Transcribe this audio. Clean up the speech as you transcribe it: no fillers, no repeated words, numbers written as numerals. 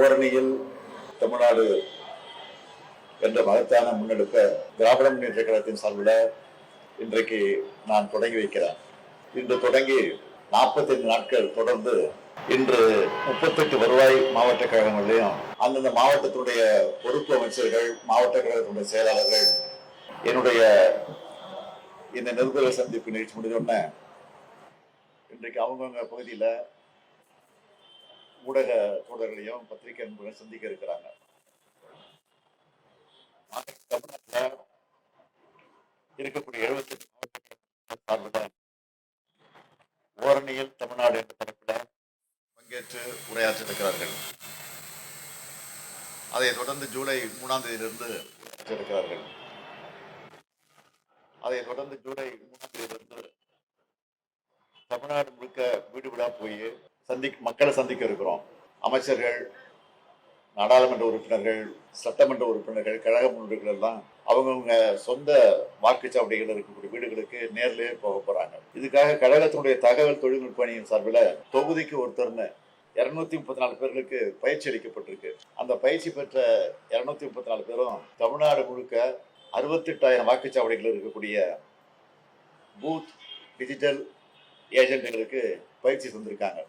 ஓரணியில் தமிழ்நாடு என்ற மகத்தான முன்னெடுப்பை திராவிட முன்னேற்ற கழகத்தின் சார்பில் இன்றைக்கு நான் தொடங்கி வைக்கிறேன். இன்று தொடங்கி 45 நாட்கள் தொடர்ந்து இன்று 38 வருவாய் மாவட்ட கழகங்களையும் அந்தந்த மாவட்டத்துடைய பொறுப்பு அமைச்சர்கள், மாவட்ட கழகத்துடைய செயலாளர்கள் என்னுடைய இந்த நிருபர்கள் சந்திப்பு நிகழ்ச்சி முடிஞ்சோடனே இன்றைக்கு அவங்கவுங்க பகுதியில் ஊடக தோழர்களையும் பத்திரிகை நண்பர்களையும் சந்திக்க இருக்கிறாங்க. தமிழ்நாட்டில் இருக்கக்கூடிய 78 மாவட்ட ஓரணியில் தமிழ்நாடு என்ற தலைப்பில் பங்கேற்று உரையாற்ற இருக்கிறார்கள். அதைத் தொடர்ந்து ஜூலை 3ஆம் தேதியிலிருந்து உரையாற்ற இருக்கிறார்கள். அதைத் தொடர்ந்து ஜூலை 3ஆம் தேதியிலிருந்து தமிழ்நாடு முழுக்க வீடு வீடா போய் மக்களை சந்திக்க இருக்கிறோம். அமைச்சர்கள், நாடாளுமன்ற உறுப்பினர்கள், சட்டமன்ற உறுப்பினர்கள், கழக முன்னோடிகள் எல்லாம் அவங்கவுங்க சொந்த வாக்குச்சாவடிகள் இருக்கக்கூடிய வீடுகளுக்கு நேரிலே போக போறாங்க. இதுக்காக கழகத்தினுடைய தகவல் தொழில்நுட்ப அணியின் சார்பில் தொகுதிக்கு ஒருத்தர்னு 234 பேர்களுக்கு பயிற்சி அளிக்கப்பட்டிருக்கு. அந்த பயிற்சி பெற்ற 234 பேரும் தமிழ்நாடு முழுக்க 68,000 வாக்குச்சாவடிகள் இருக்கக்கூடிய பூத் டிஜிட்டல் ஏஜென்ட்களுக்கு பயிற்சி தந்திருக்காங்க.